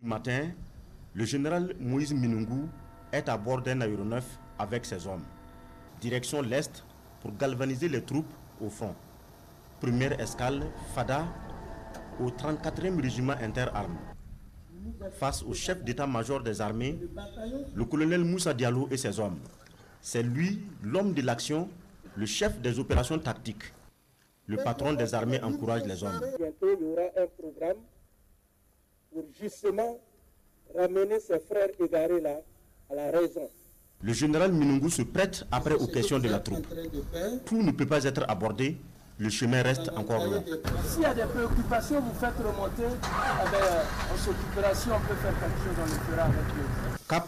Matin, le général Moïse Minungou est à bord d'un aéronef avec ses hommes. Direction l'Est pour galvaniser les troupes au front. Première escale, Fada, au 34e régiment interarmes. Face au chef d'état-major des armées, le colonel Moussa Diallo et ses hommes. C'est lui, l'homme de l'action, le chef des opérations tactiques. Le patron des armées encourage les hommes. Bientôt, il y aura un programme pour justement ramener ses frères égarés là à la raison. Le général Minungou se prête après aux questions de la troupe. Tout ne peut pas être abordé, le chemin reste encore long. S'il y a des préoccupations, vous faites remonter, on s'occupera, si on peut faire quelque chose, on le fera avec eux. Cap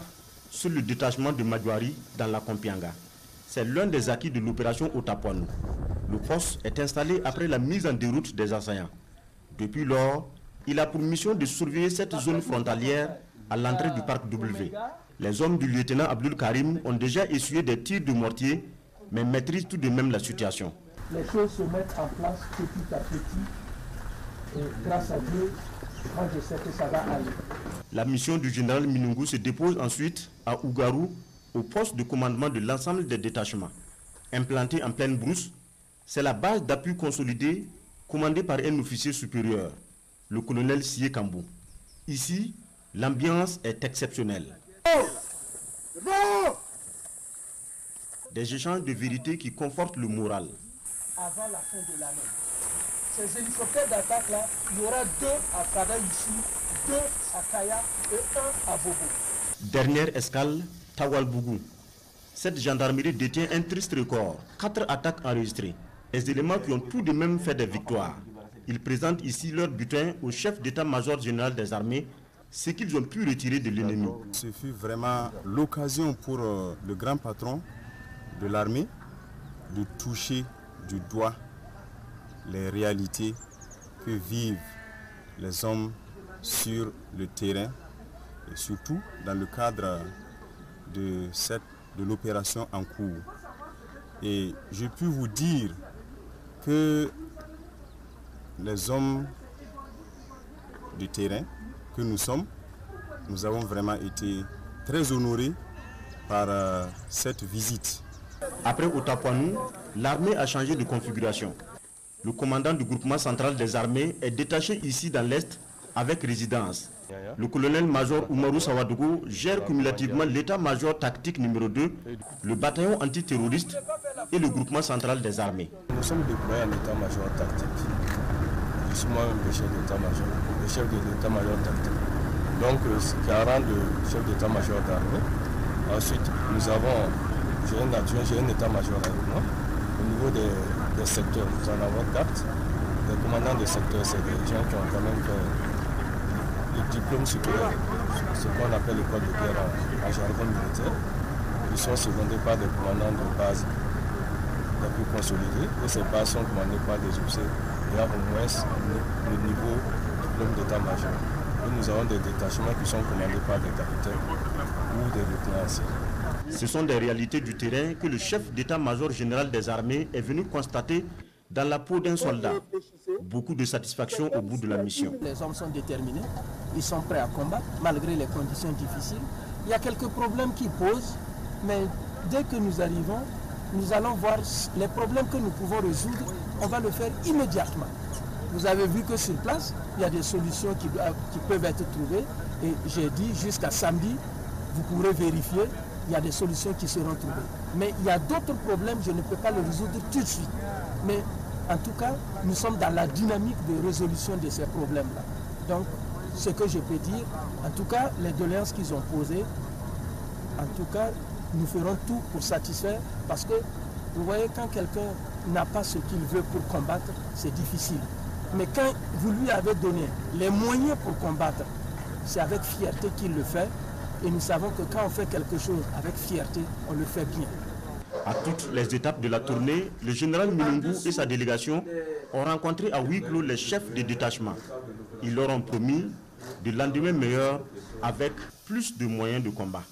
sur le détachement de Madouari dans la Kompianga. C'est l'un des acquis de l'opération Otapoanou. Le poste est installé après la mise en déroute des assaillants. Depuis lors, il a pour mission de surveiller cette zone frontalière à l'entrée du parc W. Les hommes du lieutenant Abdul Karim ont déjà essuyé des tirs de mortier, mais maîtrisent tout de même la situation. Les choses se mettent en place petit à petit. Et grâce à Dieu, moi je sais que ça va aller. La mission du général Minungou se dépose ensuite à Ougarou, au poste de commandement de l'ensemble des détachements. Implanté en pleine brousse, c'est la base d'appui consolidée commandée par un officier supérieur, le colonel Sié Kambou. Ici, l'ambiance est exceptionnelle. Des échanges de vérité qui confortent le moral. Avant la fin de l'année, ces hélicoptères d'attaque là, il y aura 2 à Fada ici, 2 à Kaya et 1 à Bobo. Dernière escale, Tawalbougou. Cette gendarmerie détient un triste record, 4 attaques enregistrées. Des éléments qui ont tout de même fait des victoires. Ils présentent ici leur butin au chef d'état-major général des armées, ce qu'ils ont pu retirer de l'ennemi. Ce fut vraiment l'occasion pour le grand patron de l'armée de toucher du doigt les réalités que vivent les hommes sur le terrain et surtout dans le cadre de l'opération en cours. Et je puis vous dire que les hommes du terrain que nous sommes, nous avons vraiment été très honorés par cette visite. Après Otapoanou, l'armée a changé de configuration. Le commandant du groupement central des armées est détaché ici dans l'Est avec résidence. Le colonel-major Oumarou Sawadougou gère cumulativement l'état-major tactique numéro 2, le bataillon antiterroriste et le groupement central des armées. Nous sommes déployés en état-major tactique. Je suis moi-même le chef d'état-major, le chef de l'état-major tactique. Donc, ce qui a rendu le chef d'état-major d'armée. Ensuite, nous avons, j'ai un état-major avec moi. Au niveau des secteurs, nous en avons 4. Les commandants des secteurs, c'est des gens qui ont quand même fait le diplôme supérieur, ce qu'on appelle l'école de guerre en jargon militaire. Ils sont secondés par des commandants de base les plus consolidés. Et ces bases sont commandées par des officiers ayant au moins le niveau diplôme d'état-major. Et nous avons des détachements qui sont commandés par des capitaines ou des lieutenants. Ce sont des réalités du terrain que le chef d'état-major général des armées est venu constater dans la peau d'un soldat. Beaucoup de satisfaction au bout de la mission. Les hommes sont déterminés, ils sont prêts à combattre malgré les conditions difficiles. Il y a quelques problèmes qui posent, mais dès que nous arrivons, nous allons voir les problèmes que nous pouvons résoudre, on va le faire immédiatement. Vous avez vu que sur place, il y a des solutions qui peuvent être trouvées et j'ai dit jusqu'à samedi, vous pourrez vérifier, il y a des solutions qui seront trouvées. Mais il y a d'autres problèmes, je ne peux pas les résoudre tout de suite. Mais en tout cas, nous sommes dans la dynamique de résolution de ces problèmes-là. Donc, ce que je peux dire, en tout cas, les doléances qu'ils ont posées, en tout cas, nous ferons tout pour satisfaire parce que, vous voyez, quand quelqu'un n'a pas ce qu'il veut pour combattre, c'est difficile. Mais quand vous lui avez donné les moyens pour combattre, c'est avec fierté qu'il le fait. Et nous savons que quand on fait quelque chose avec fierté, on le fait bien. À toutes les étapes de la tournée, le général Minungou et sa délégation ont rencontré à huis clos les chefs de détachement. Ils leur ont promis de lendemain meilleur avec plus de moyens de combat.